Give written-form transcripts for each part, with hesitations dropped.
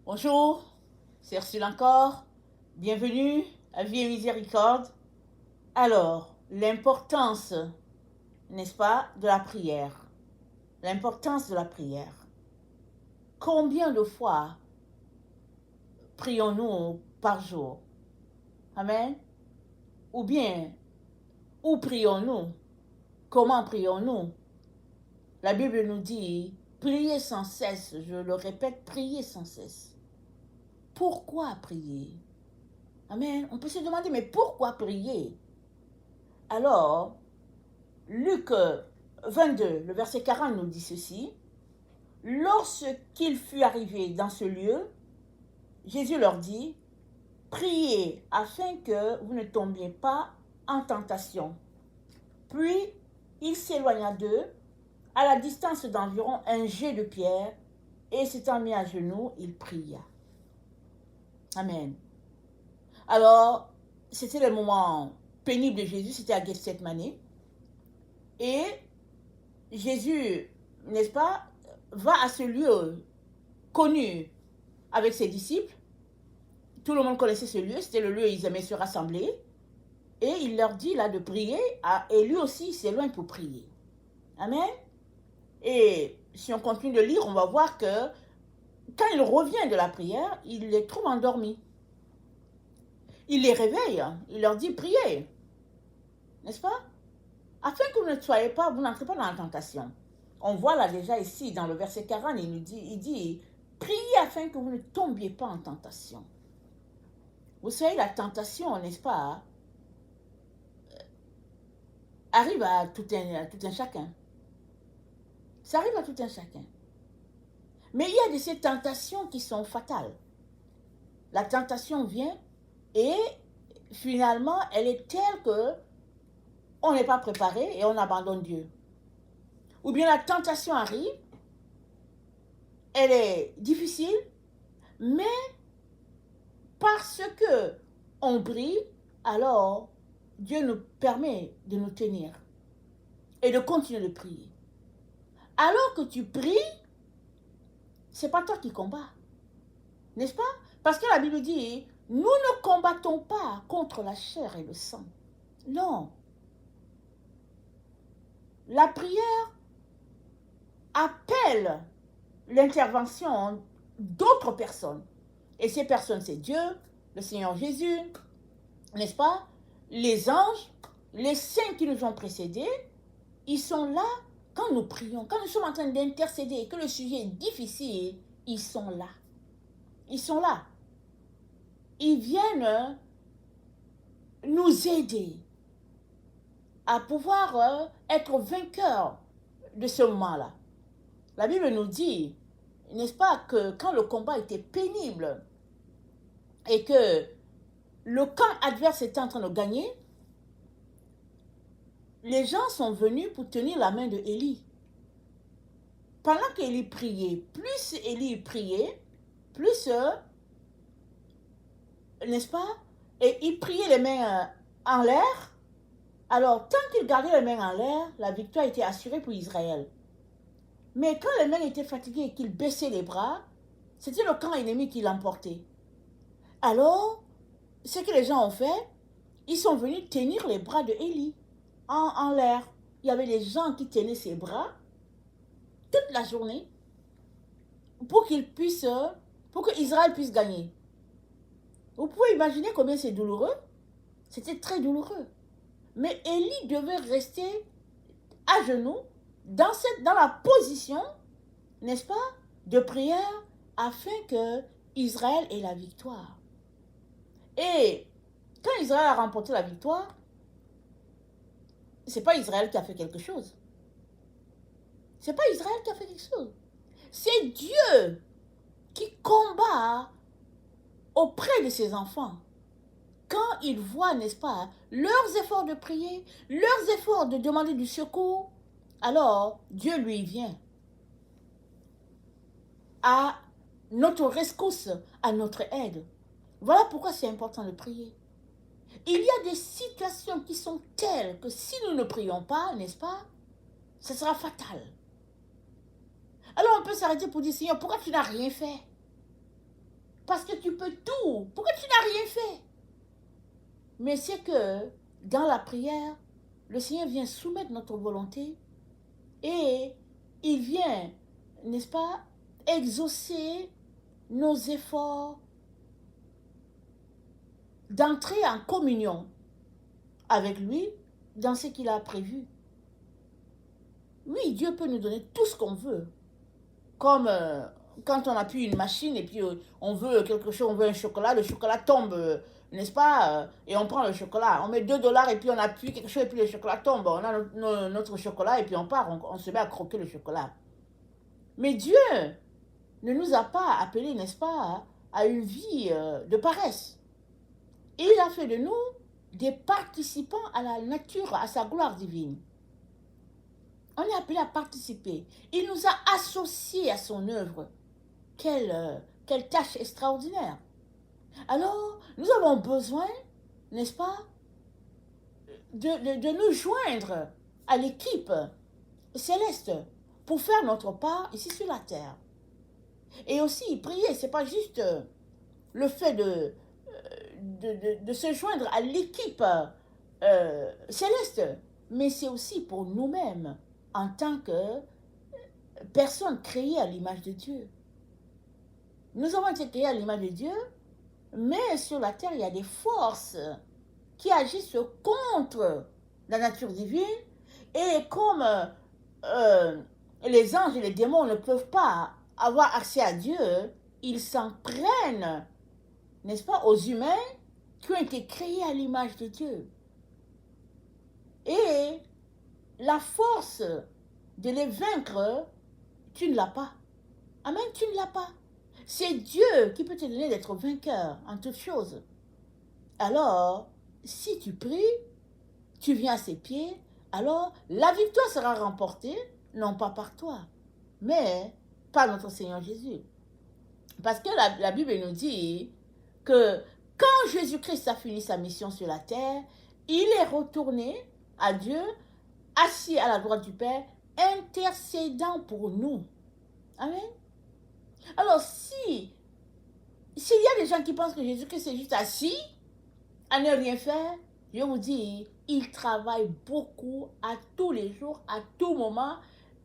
Bonjour, c'est Ursule encore. Bienvenue à Vie et Miséricorde. Alors, l'importance, n'est-ce pas, de la prière. L'importance de la prière. Combien de fois prions-nous par jour? Amen. Ou bien, où prions-nous? Comment prions-nous? La Bible nous dit, priez sans cesse. Je le répète, priez sans cesse. Pourquoi prier? Amen. On peut se demander, mais pourquoi prier? Alors, Luc 22, le verset 40 nous dit ceci. Lorsqu'il fut arrivé dans ce lieu, Jésus leur dit, priez afin que vous ne tombiez pas en tentation. Puis, il s'éloigna d'eux, à la distance d'environ un jet de pierre, et s'étant mis à genoux, il pria. Amen. Alors, c'était le moment pénible de Jésus, c'était à Gethsemane. Et Jésus, n'est-ce pas, va à ce lieu connu avec ses disciples. Tout le monde connaissait ce lieu, c'était le lieu où ils aimaient se rassembler. Et il leur dit là de prier, et lui aussi il s'éloigne pour prier. Amen. Et si on continue de lire, on va voir que quand il revient de la prière, il les trouve endormis. Il les réveille, il leur dit priez, n'est-ce pas? Afin que vous ne soyez pas, vous n'entrez pas dans la tentation. On voit là déjà ici dans le verset 40, il dit priez afin que vous ne tombiez pas en tentation. Vous savez, la tentation, n'est-ce pas, arrive à tout un chacun. Ça arrive à tout un chacun. Mais il y a de ces tentations qui sont fatales. La tentation vient et finalement, elle est telle que on n'est pas préparé et on abandonne Dieu. Ou bien la tentation arrive, elle est difficile, mais parce que on prie, alors Dieu nous permet de nous tenir et de continuer de prier. Alors que tu pries, c'est pas toi qui combats, n'est-ce pas? Parce que la Bible dit, nous ne combattons pas contre la chair et le sang. Non. La prière appelle l'intervention d'autres personnes. Et ces personnes, c'est Dieu, le Seigneur Jésus, n'est-ce pas? Les anges, les saints qui nous ont précédés, ils sont là quand nous prions, quand nous sommes en train d'intercéder et que le sujet est difficile, ils sont là. Ils sont là. Ils viennent nous aider à pouvoir être vainqueurs de ce moment-là. La Bible nous dit, n'est-ce pas, que quand le combat était pénible et que le camp adverse était en train de gagner, les gens sont venus pour tenir la main de Élie. Pendant qu'Élie priait, plus Élie priait, plus, n'est-ce pas, et il priait les mains en l'air. Alors, tant qu'il gardait les mains en l'air, la victoire était assurée pour Israël. Mais quand les mains étaient fatiguées et qu'il baissait les bras, c'était le camp ennemi qui l'emportait. Alors, ce que les gens ont fait, ils sont venus tenir les bras de Élie en l'air. Il y avait des gens qui tenaient ses bras toute la journée pour qu'il puisse, pour que Israël puisse gagner. Vous pouvez imaginer combien c'est douloureux. C'était très douloureux. Mais Élie devait rester à genoux dans la position, n'est-ce pas, de prière afin que Israël ait la victoire. Et quand Israël a remporté la victoire, c'est pas Israël qui a fait quelque chose. C'est pas Israël qui a fait quelque chose. C'est Dieu qui combat auprès de ses enfants. Quand ils voient, n'est-ce pas, leurs efforts de prier, leurs efforts de demander du secours, alors Dieu lui vient à notre rescousse, à notre aide. Voilà pourquoi c'est important de prier. Il y a des situations qui sont telles que si nous ne prions pas, n'est-ce pas, ce sera fatal. Alors on peut s'arrêter pour dire, Seigneur, pourquoi tu n'as rien fait? Parce que tu peux tout. Pourquoi tu n'as rien fait? Mais c'est que dans la prière, le Seigneur vient soumettre notre volonté et il vient, n'est-ce pas, exaucer nos efforts d'entrer en communion avec lui dans ce qu'il a prévu. Oui, Dieu peut nous donner tout ce qu'on veut. Comme quand on appuie une machine et puis on veut quelque chose, on veut un chocolat, le chocolat tombe, n'est-ce pas, et on prend le chocolat. On met $2 et puis on appuie quelque chose et puis le chocolat tombe. On a notre chocolat et puis on part, on se met à croquer le chocolat. Mais Dieu ne nous a pas appelés, n'est-ce pas, à une vie de paresse. Il a fait de nous des participants à la nature, à sa gloire divine. On est appelé à participer. Il nous a associés à son œuvre. Quelle tâche extraordinaire. Alors, nous avons besoin, n'est-ce pas, de nous joindre à l'équipe céleste pour faire notre part ici sur la terre. Et aussi, prier, ce n'est pas juste le fait de se joindre à l'équipe céleste, mais c'est aussi pour nous-mêmes en tant que personnes créées à l'image de Dieu. Nous avons été créés à l'image de Dieu, mais sur la terre, il y a des forces qui agissent contre la nature divine. Et comme les anges et les démons ne peuvent pas avoir accès à Dieu, ils s'en prennent, n'est-ce pas, aux humains qui ont été créés à l'image de Dieu. Et la force de les vaincre, tu ne l'as pas. Amen, tu ne l'as pas. C'est Dieu qui peut te donner d'être vainqueur en toutes choses. Alors, si tu pries, tu viens à ses pieds, alors la victoire sera remportée, non pas par toi, mais par notre Seigneur Jésus. Parce que la Bible nous dit que quand Jésus-Christ a fini sa mission sur la terre, il est retourné à Dieu, assis à la droite du Père, intercédant pour nous. Amen. Alors, s'il y a des gens qui pensent que Jésus-Christ est juste assis, à ne rien faire, je vous dis, il travaille beaucoup à tous les jours, à tout moment,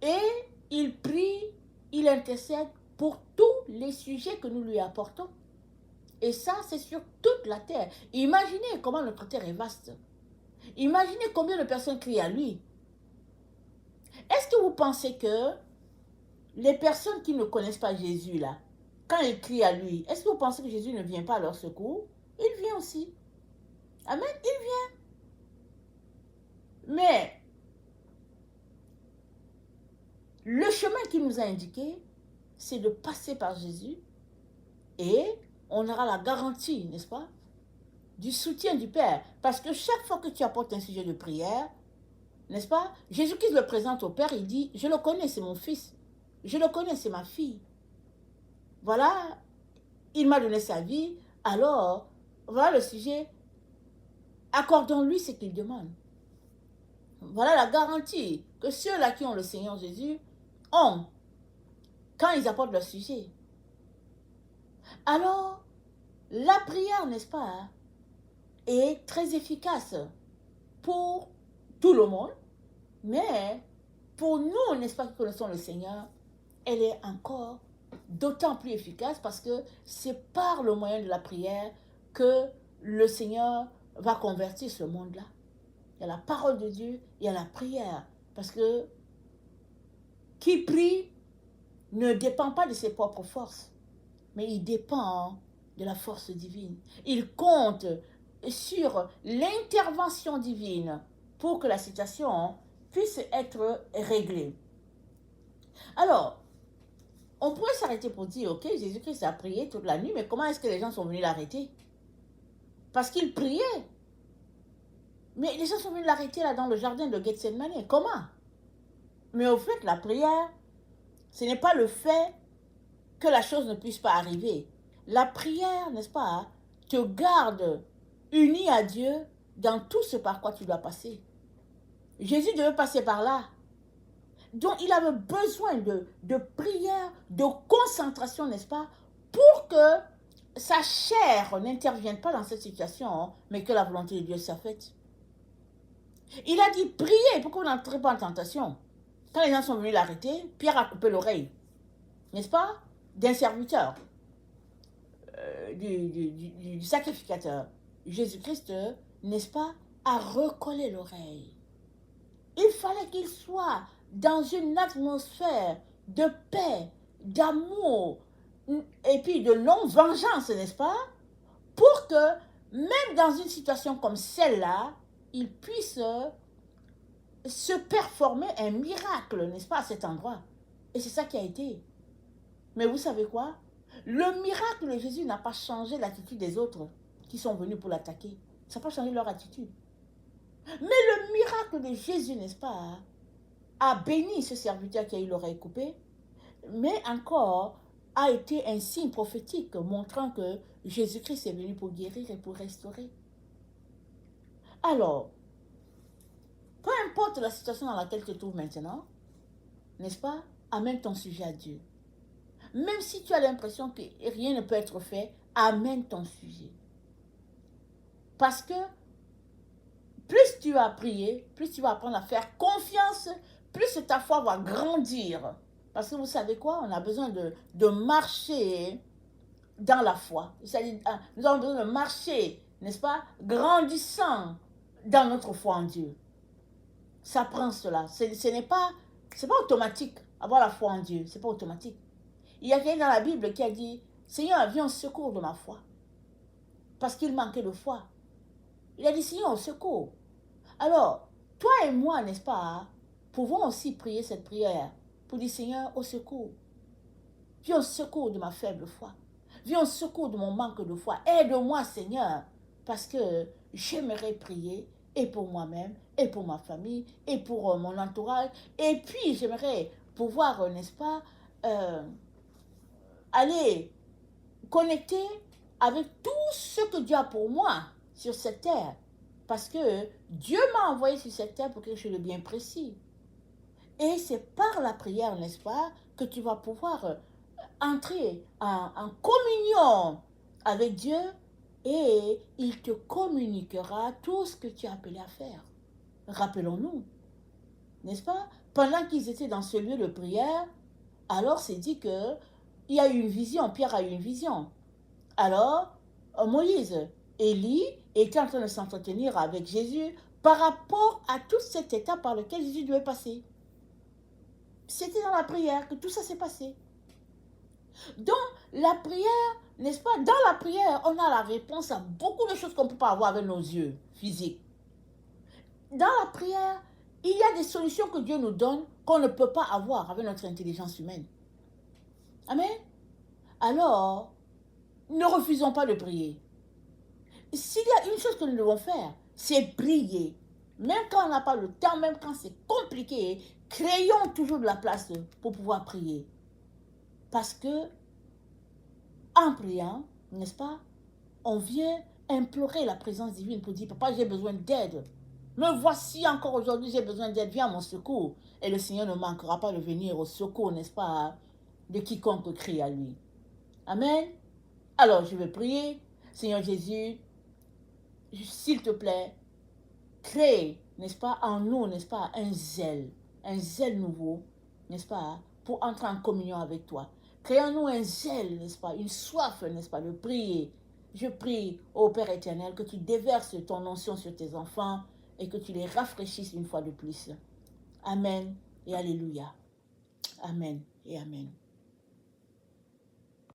et il prie, il intercède pour tous les sujets que nous lui apportons. Et ça, c'est sur toute la terre. Imaginez comment notre terre est vaste. Imaginez combien de personnes crient à lui. Est-ce que vous pensez que les personnes qui ne connaissent pas Jésus, là, quand ils crient à lui, est-ce que vous pensez que Jésus ne vient pas à leur secours? Il vient aussi. Amen, il vient. Mais le chemin qu'il nous a indiqué, c'est de passer par Jésus et on aura la garantie, n'est-ce pas, du soutien du Père. Parce que chaque fois que tu apportes un sujet de prière, n'est-ce pas, Jésus-Christ le présente au Père, il dit, je le connais, c'est mon fils. Je le connais, c'est ma fille. Voilà, il m'a donné sa vie, alors, voilà le sujet. Accordons-lui ce qu'il demande. Voilà la garantie que ceux-là qui ont le Seigneur Jésus ont quand ils apportent leur sujet. Alors, la prière, n'est-ce pas, est très efficace pour tout le monde, mais pour nous, n'est-ce pas, qui connaissons le Seigneur, elle est encore d'autant plus efficace parce que c'est par le moyen de la prière que le Seigneur va convertir ce monde-là. Il y a la parole de Dieu, il y a la prière. Parce que qui prie ne dépend pas de ses propres forces, mais il dépend de la force divine. Il compte sur l'intervention divine pour que la situation puisse être réglée. Alors, on pourrait s'arrêter pour dire, ok, Jésus-Christ a prié toute la nuit, mais comment est-ce que les gens sont venus l'arrêter? Parce qu'il priait. Mais les gens sont venus l'arrêter là dans le jardin de Gethsemane. Comment? Mais au fait, la prière, ce n'est pas le fait que la chose ne puisse pas arriver. La prière, n'est-ce pas, te garde uni à Dieu dans tout ce par quoi tu dois passer. Jésus devait passer par là. Donc, il avait besoin de prière, de concentration, n'est-ce pas, pour que sa chair n'intervienne pas dans cette situation, mais que la volonté de Dieu soit faite. Il a dit, priez pour que vous n'entrez pas en tentation. Quand les gens sont venus l'arrêter, Pierre a coupé l'oreille, n'est-ce pas, d'un serviteur, du sacrificateur. Jésus-Christ, n'est-ce pas, a recollé l'oreille. Il fallait qu'il soit dans une atmosphère de paix, d'amour, et puis de non-vengeance, n'est-ce pas, pour que, même dans une situation comme celle-là, il puisse se performer un miracle, n'est-ce pas, à cet endroit. Et c'est ça qui a été. Mais vous savez quoi? Le miracle de Jésus n'a pas changé l'attitude des autres qui sont venus pour l'attaquer. Ça n'a pas changé leur attitude. Mais le miracle de Jésus, n'est-ce pas, a béni ce serviteur qui a eu l'oreille coupée, mais encore a été un signe prophétique montrant que Jésus-Christ est venu pour guérir et pour restaurer. Alors, peu importe la situation dans laquelle tu te trouves maintenant, n'est-ce pas, amène ton sujet à Dieu. Même si tu as l'impression que rien ne peut être fait, amène ton sujet. Parce que plus tu vas prier, plus tu vas apprendre à faire confiance, plus ta foi va grandir. Parce que vous savez quoi? On a besoin de marcher dans la foi. C'est-à-dire, nous avons besoin de marcher, n'est-ce pas, grandissant dans notre foi en Dieu. Ça prend cela. Ce n'est pas automatique. Avoir la foi en Dieu, ce n'est pas automatique. Il y a quelqu'un dans la Bible qui a dit, Seigneur, viens au secours de ma foi. Parce qu'il manquait de foi. Il a dit, Seigneur, au secours. Alors, toi et moi, n'est-ce pas, pouvons aussi prier cette prière pour dire, Seigneur, au secours. Viens au secours de ma faible foi. Viens au secours de mon manque de foi. Aide-moi, Seigneur, parce que j'aimerais prier et pour moi-même, et pour ma famille, et pour mon entourage. Et puis, j'aimerais pouvoir, n'est-ce pas, aller connecter avec tout ce que Dieu a pour moi sur cette terre. Parce que Dieu m'a envoyé sur cette terre pour quelque chose de bien précis. Et c'est par la prière, n'est-ce pas, que tu vas pouvoir entrer en communion avec Dieu et il te communiquera tout ce que tu es appelé à faire. Rappelons-nous, n'est-ce pas, pendant qu'ils étaient dans ce lieu de prière, alors c'est dit que il y a eu une vision, Pierre a eu une vision. Alors, Moïse, Élie était en train de s'entretenir avec Jésus par rapport à tout cet état par lequel Jésus devait passer. C'était dans la prière que tout ça s'est passé. Donc, la prière, n'est-ce pas, dans la prière, on a la réponse à beaucoup de choses qu'on ne peut pas avoir avec nos yeux physiques. Dans la prière, il y a des solutions que Dieu nous donne qu'on ne peut pas avoir avec notre intelligence humaine. Amen. Alors, ne refusons pas de prier. S'il y a une chose que nous devons faire, c'est prier. Même quand on n'a pas le temps, même quand c'est compliqué, créons toujours de la place pour pouvoir prier. Parce que, en priant, n'est-ce pas, on vient implorer la présence divine pour dire, papa, j'ai besoin d'aide. Me voici encore aujourd'hui, j'ai besoin d'aide, viens à mon secours. Et le Seigneur ne manquera pas de venir au secours, n'est-ce pas, de quiconque crie à lui. Amen. Alors, je vais prier. Seigneur Jésus, s'il te plaît, crée, n'est-ce pas, en nous, n'est-ce pas, un zèle nouveau, n'est-ce pas, pour entrer en communion avec toi. Crée en nous un zèle, n'est-ce pas, une soif, n'est-ce pas, de prier. Je prie, ô Père éternel, que tu déverses ton onction sur tes enfants et que tu les rafraîchisses une fois de plus. Amen et alléluia. Amen et amen.